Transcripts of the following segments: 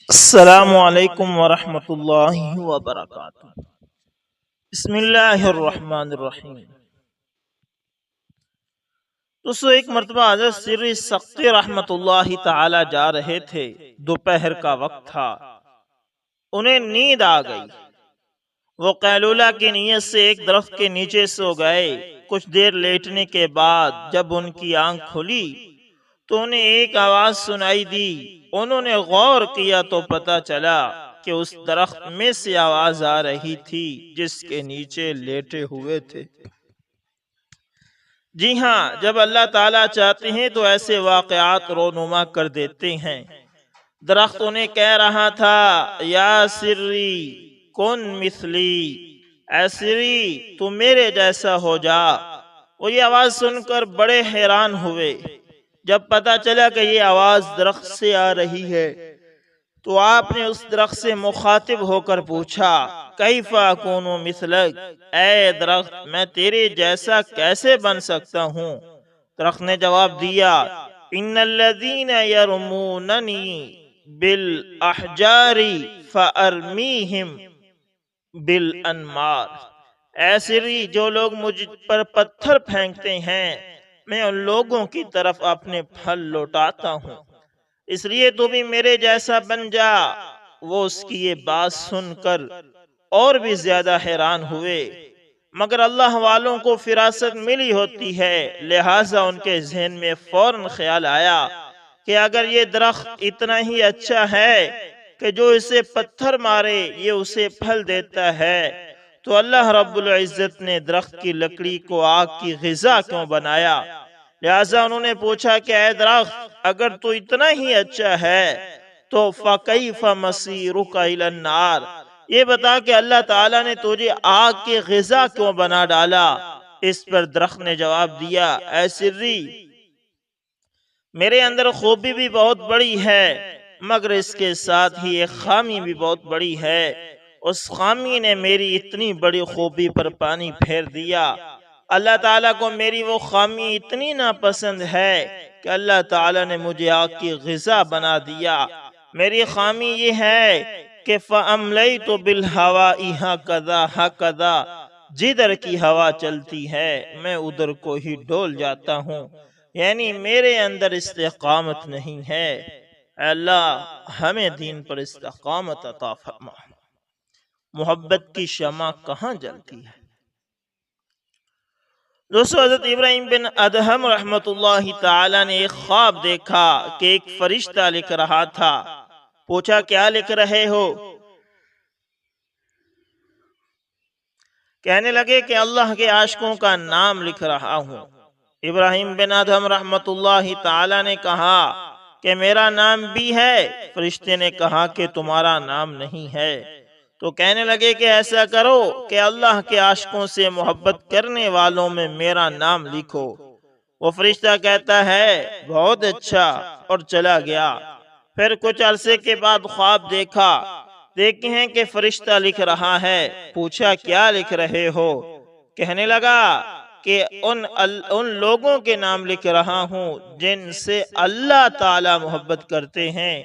السلام علیکم ورحمۃ اللہ وبرکاتہ۔ بسم اللہ الرحمن الرحیم۔ تو ایک مرتبہ حضرت سری سقطی رحمۃ اللہ تعالی جا رہے تھے۔ دوپہر کا وقت تھا، انہیں نیند آ گئی۔ وہ قیلولہ کی نیت سے ایک درخت کے نیچے سو گئے۔ کچھ دیر لیٹنے کے بعد جب ان کی آنکھ کھلی تو انہیں ایک آواز سنائی دی۔ انہوں نے غور کیا تو پتہ چلا کہ اس درخت میں سے آواز آ رہی تھی جس کے نیچے لیٹے ہوئے تھے۔ جی ہاں، جب اللہ تعالیٰ چاہتے ہیں تو ایسے واقعات رونما کر دیتے ہیں۔ درخت انہیں کہہ رہا تھا، یا سری کن مثلی، اے سری تو میرے جیسا ہو جا۔ وہ یہ آواز سن کر بڑے حیران ہوئے۔ جب پتا چلا کہ یہ آواز درخت سے آ رہی ہے تو آپ نے اس درخت سے مخاطب ہو کر پوچھا، کیف اکون مثلک، اے درخت میں تیرے جیسا کیسے بن سکتا ہوں؟ درخت نے جواب دیا، ان الذین یرموننی بالاحجار فارمیہم بالانمار۔ اے سری، جو لوگ مجھ پر پتھر پھینکتے ہیں میں ان لوگوں کی طرف اپنے پھل لوٹاتا ہوں، اس لیے تو بھی میرے جیسا بن جا۔ وہ اس کی یہ بات سن کر اور بھی زیادہ حیران ہوئے، مگر اللہ والوں کو فراست ملی ہوتی ہے، لہٰذا ان کے ذہن میں فوراً خیال آیا کہ اگر یہ درخت اتنا ہی اچھا ہے کہ جو اسے پتھر مارے یہ اسے پھل دیتا ہے، تو اللہ رب العزت نے درخت کی لکڑی کو آگ کی غذا کیوں بنایا؟ لہٰذا انہوں نے پوچھا کہ اے درخت، اگر تو اتنا ہی اچھا ہے تو فَكَيْفَ مَصِيرُكَ إِلَى النَّارِ، یہ بتا کہ اللہ تعالیٰ نے تجھے آگ کی غذا کیوں بنا ڈالا؟ اس پر درخت نے جواب دیا، اے سری، میرے اندر خوبی بھی بہت بڑی ہے، مگر اس کے ساتھ ہی ایک خامی بھی بہت بڑی ہے۔ اس خامی نے میری اتنی بڑی خوبی پر پانی پھیر دیا۔ اللہ تعالیٰ کو میری وہ خامی اتنی ناپسند ہے کہ اللہ تعالیٰ نے مجھے آگ کی غذا بنا دیا۔ میری خامی یہ ہے کہ فَأَمْلَيْتُ بِالْهَوَاءِ هَكَذَا هَكَذَا، جدھر کی ہوا چلتی ہے میں ادھر کو ہی ڈول جاتا ہوں، یعنی میرے اندر استقامت نہیں ہے۔ اے اللہ ہمیں دین پر استقامت عطا فرما۔ محبت کی شمع کہاں جلتی ہے؟ دوستو، حضرت ابراہیم بن ادہم رحمت اللہ تعالی نے ایک خواب دیکھا کہ ایک فرشتہ لکھ رہا تھا۔ پوچھا، کیا لکھ رہے ہو؟ کہنے لگے کہ اللہ کے عاشقوں کا نام لکھ رہا ہوں۔ ابراہیم بن ادہم رحمت اللہ تعالی نے کہا کہ میرا نام بھی ہے۔ فرشتے نے کہا کہ تمہارا نام نہیں ہے۔ تو کہنے لگے کہ ایسا کرو کہ اللہ کے عاشقوں سے محبت کرنے والوں میں میرا نام لکھو۔ وہ فرشتہ کہتا ہے، بہت اچھا، اور چلا گیا۔ پھر کچھ عرصے کے بعد خواب دیکھا، دیکھتے ہیں کہ فرشتہ لکھ رہا ہے۔ پوچھا، کیا لکھ رہے ہو؟ کہنے لگا کہ ان لوگوں کے نام لکھ رہا ہوں جن سے اللہ تعالی محبت کرتے ہیں۔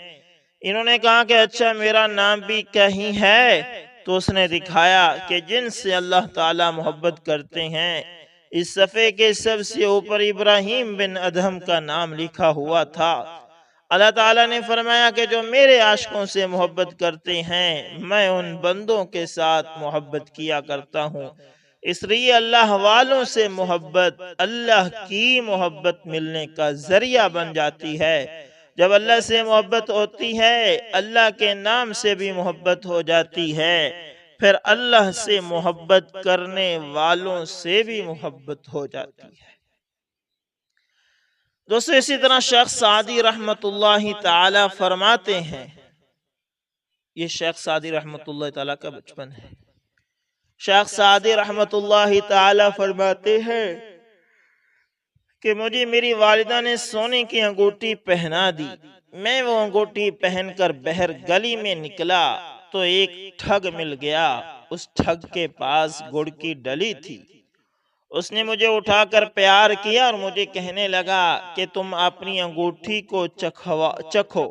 انہوں نے کہا کہ اچھا، میرا نام بھی کہیں ہے؟ تو اس نے دکھایا کہ جن سے اللہ تعالی محبت کرتے ہیں۔ اس صفحے کے سب سے اوپر ابراہیم بن ادہم کا نام لکھا ہوا تھا۔ اللہ تعالیٰ نے فرمایا کہ جو میرے عاشقوں سے محبت کرتے ہیں میں ان بندوں کے ساتھ محبت کیا کرتا ہوں، اس لیے اللہ والوں سے محبت اللہ کی محبت ملنے کا ذریعہ بن جاتی ہے۔ جب اللہ سے محبت ہوتی ہے اللہ کے نام سے بھی محبت ہو جاتی ہے، پھر اللہ سے محبت کرنے والوں سے بھی محبت ہو جاتی ہے۔ دوستو، اسی طرح شیخ سعدی رحمت اللہ تعالی فرماتے ہیں، یہ شیخ سعدی رحمت اللہ تعالی کا بچپن ہے۔ شیخ سعدی رحمت اللہ تعالی فرماتے ہیں کہ مجھے میری والدہ نے سونے کی انگوٹھی پہنا دی۔ میں وہ انگوٹھی پہن کر بہر گلی میں نکلا تو ایک ٹھگ مل گیا۔ اس ٹھگ کے پاس گڑ کی ڈلی تھی۔ اس نے مجھے اٹھا کر پیار کیا اور مجھے کہنے لگا کہ تم اپنی انگوٹھی کو چکھو۔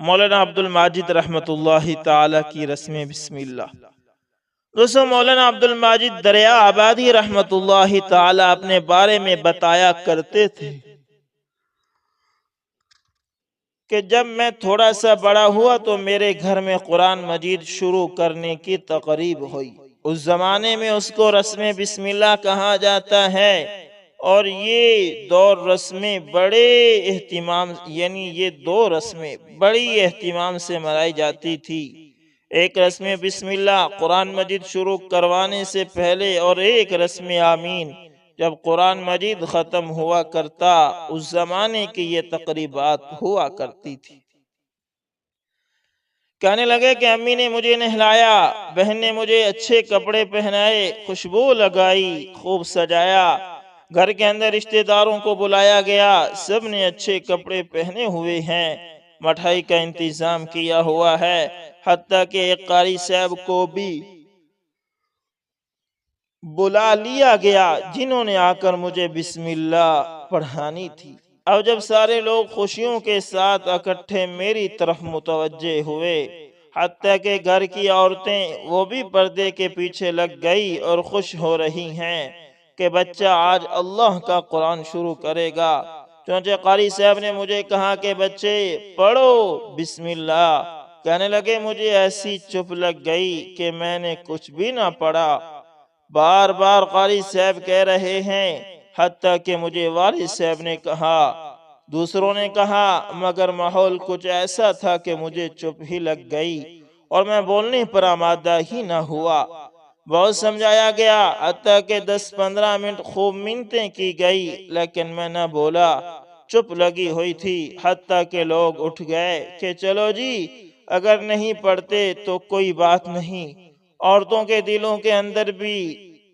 مولانا عبد الماجد رحمۃ اللہ تعالی کی رسم بسم اللہ۔ دوستو، مولانا عبد الماجد دریا آبادی رحمۃ اللہ تعالی اپنے بارے میں بتایا کرتے تھے کہ جب میں تھوڑا سا بڑا ہوا تو میرے گھر میں قرآن مجید شروع کرنے کی تقریب ہوئی۔ اس زمانے میں اس کو رسم بسم اللہ کہا جاتا ہے، اور یہ دو رسمیں بڑے اہتمام یہ دو رسمیں بڑی اہتمام سے منائی جاتی تھی۔ ایک رسم بسم اللہ قرآن مجید شروع کروانے سے پہلے، اور ایک رسم آمین جب قرآن مجید ختم ہوا کرتا۔ اس زمانے کی یہ تقریبات ہوا کرتی تھی۔ کہنے لگے کہ امی نے مجھے نہلایا، بہن نے مجھے اچھے کپڑے پہنائے، خوشبو لگائی، خوب سجایا، گھر کے اندر رشتہ داروں کو بلایا گیا، سب نے اچھے کپڑے پہنے ہوئے ہیں، مٹھائی کا انتظام کیا ہوا ہے، حتیٰ کہ ایک قاری صاحب کو بھی بلا لیا گیا جنہوں نے آ کر مجھے بسم اللہ پڑھانی تھی۔ اب جب سارے لوگ خوشیوں کے ساتھ اکٹھے میری طرف متوجہ ہوئے، حتیٰ کہ گھر کی عورتیں وہ بھی پردے کے پیچھے لگ گئی اور خوش ہو رہی ہیں کہ بچہ آج اللہ کا قرآن شروع کرے گا۔ چنانچہ قاری صاحب نے مجھے کہا کہ بچے پڑھو بسم اللہ۔ کہنے لگے مجھے ایسی چپ لگ گئی کہ میں نے کچھ بھی نہ پڑھا۔ بار بار قاری صاحب کہہ رہے ہیں، حتیٰ کہ مجھے والد صاحب نے کہا، دوسروں نے کہا، مگر ماحول کچھ ایسا تھا کہ مجھے چپ ہی لگ گئی اور میں بولنے پر آمادہ ہی نہ ہوا۔ بہت سمجھایا گیا، حتیٰ کہ 10-15 منٹ خوب منتیں کی گئی، لیکن میں نہ بولا، چپ لگی ہوئی تھی۔ حتیٰ کہ لوگ اٹھ گئے کہ چلو جی، اگر نہیں پڑھتے تو کوئی بات نہیں۔ عورتوں کے دلوں کے اندر بھی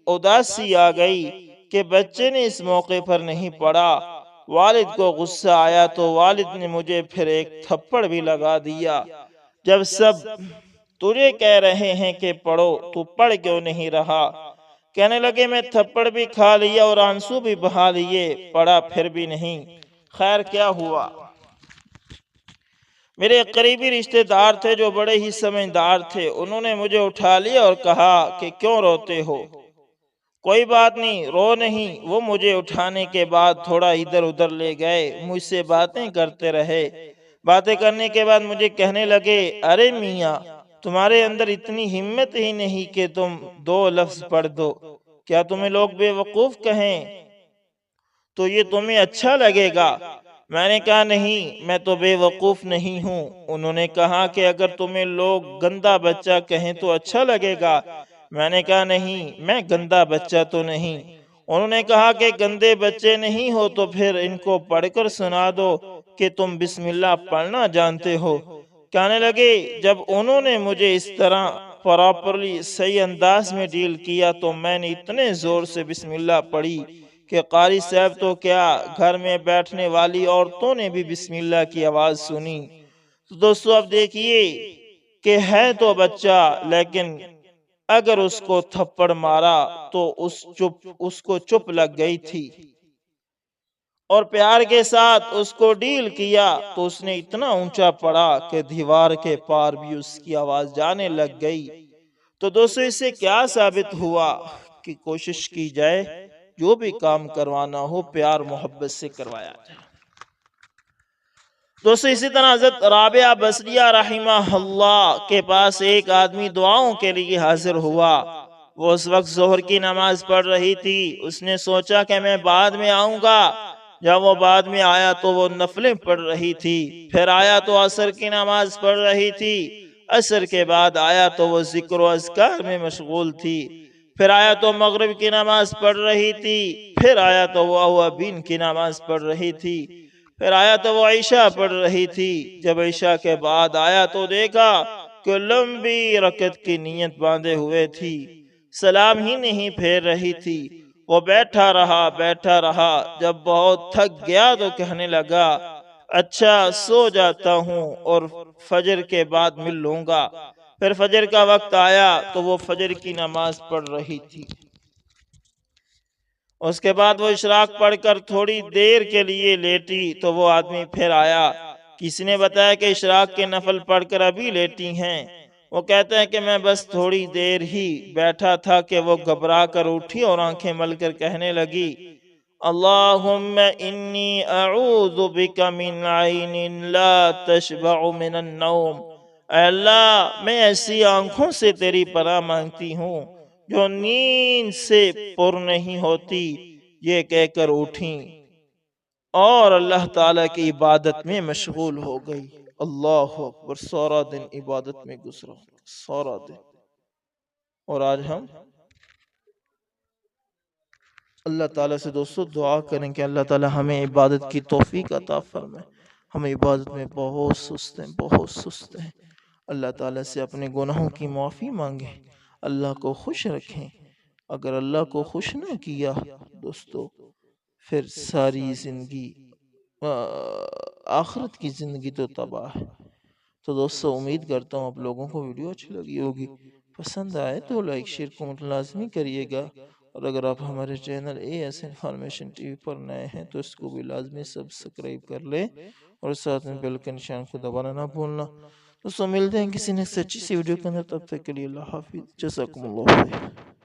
اداسی آ گئی کہ بچے نے اس موقع پر نہیں پڑھا۔ والد کو غصہ آیا تو والد نے مجھے پھر ایک تھپڑ بھی لگا دیا۔ جب سب تجھے کہہ رہے ہیں کہ پڑھو، تو پڑھ کیوں نہیں رہا؟ کہنے لگے میں تھپڑ بھی کھا لیا اور آنسو بھی بہا لیے، پڑھا پھر بھی نہیں۔ خیر کیا ہوا؟ میرے قریبی رشتہ دار تھے جو بڑے ہی سمجھدار تھے، انہوں نے مجھے اٹھا لیا اور کہا کہ کیوں روتے ہو؟ کوئی بات نہیں، رو نہیں۔ وہ مجھے اٹھانے کے بعد تھوڑا ادھر ادھر لے گئے، مجھ سے باتیں کرتے رہے۔ باتیں کرنے کے بعد مجھے کہنے لگے، ارے میاں، تمہارے اندر اتنی ہمت ہی نہیں کہ تم 2 لفظ پڑھ دو، کیا تمہیں لوگ بے وقوف کہیں تو یہ تمہیں اچھا لگے گا؟ میں نے کہا نہیں، میں تو بے وقوف نہیں ہوں۔ انہوں نے کہا کہ اگر تمہیں لوگ گندا بچہ کہیں تو اچھا لگے گا؟ میں نے کہا نہیں، میں گندا بچہ تو نہیں۔ انہوں نے کہا کہ گندے بچے نہیں ہو تو پھر ان کو پڑھ کر سنا دو کہ تم بسم اللہ پڑھنا جانتے ہو۔ کہنے لگے جب انہوں نے مجھے اس طرح پراپرلی صحیح انداز میں ڈیل کیا تو میں نے اتنے زور سے بسم اللہ پڑھی کہ قاری صاحب تو کیا، گھر میں بیٹھنے والی عورتوں نے بھی بسم اللہ کی آواز سنی۔ تو دوستو اب دیکھیے کہ ہے تو بچہ، لیکن اگر اس کو تھپڑ مارا تو اس کو چپ لگ گئی تھی، اور پیار کے ساتھ اس کو ڈیل کیا تو اس نے اتنا اونچا پڑا کہ دیوار کے پار بھی اس کی آواز جانے لگ گئی۔ تو دوستو اس سے کیا ثابت ہوا کہ کوشش کی جائے جو بھی کام کروانا ہو پیار محبت سے کروایا جائے۔ دوستو اسی طرح حضرت رابعہ بصریہ رحمہ اللہ کے پاس ایک آدمی دعاؤں کے لیے حاضر ہوا۔ وہ اس وقت ظہر کی نماز پڑھ رہی تھی۔ اس نے سوچا کہ میں بعد میں آؤں گا۔ جب وہ بعد میں آیا تو وہ نفلیں پڑھ رہی تھی، پھر آیا تو عصر کی نماز پڑھ رہی تھی، عصر کے بعد آیا تو وہ ذکر و اذکار میں مشغول تھی، پھر آیا تو مغرب کی نماز پڑھ رہی تھی، پھر آیا تو وہ اوابین کی نماز پڑھ رہی تھی، پھر آیا تو وہ عشاء پڑھ رہی تھی۔ جب عشاء کے بعد آیا تو دیکھا کہ لمبی رکعت کی نیت باندھے ہوئے تھی، سلام ہی نہیں پھیر رہی تھی۔ وہ بیٹھا رہا، جب بہت تھک گیا تو کہنے لگا اچھا سو جاتا ہوں اور فجر کے بعد مل لوں گا۔ پھر فجر کا وقت آیا تو وہ فجر کی نماز پڑھ رہی تھی۔ اس کے بعد وہ اشراق پڑھ کر تھوڑی دیر کے لیے لیٹی تو وہ آدمی پھر آیا۔ کسی نے بتایا کہ اشراق کے نفل پڑھ کر ابھی لیٹی ہیں۔ وہ کہتا ہے کہ میں بس تھوڑی دیر ہی بیٹھا تھا کہ وہ گھبرا کر اٹھی اور آنکھیں مل کر کہنے لگی، اللہم انی اعوذ بک من عین لا تشبع من النوم۔ اے اللہ، میں ایسی آنکھوں سے تیری پناہ مانگتی ہوں جو نیند سے پر نہیں ہوتی۔ یہ کہہ کر اٹھیں اور اللہ تعالیٰ کی عبادت میں مشغول ہو گئی۔ اللہ اکبر، سارا دن عبادت میں گزرا، سارا دن۔ اور آج ہم اللہ تعالیٰ سے دوستو دعا کریں کہ اللہ تعالیٰ ہمیں عبادت کی توفیق عطا فرمائے۔ ہم عبادت میں بہت سست ہیں، بہت سست ہیں۔ اللہ تعالیٰ سے اپنے گناہوں کی معافی مانگیں، اللہ کو خوش رکھیں۔ اگر اللہ کو خوش نہ کیا دوستو، پھر ساری زندگی، آخرت کی زندگی تو تباہ ہے۔ تو دوستو امید کرتا ہوں آپ لوگوں کو ویڈیو اچھی لگی ہوگی، پسند آئے تو لائک شیئر کمنٹ لازمی کریے گا، اور اگر آپ ہمارے چینل AS انفارمیشن TV پر نئے ہیں تو اس کو بھی لازمی سبسکرائب کر لیں، اور ساتھ میں بیل کے نشان کو دبانا نہ بھولنا۔ دوستو ملتے ہیں کسی نیکسٹ اچھی سی ویڈیو کے اندر، تب تک کے لیے اللہ حافظ، جزاکم اللہ خیر۔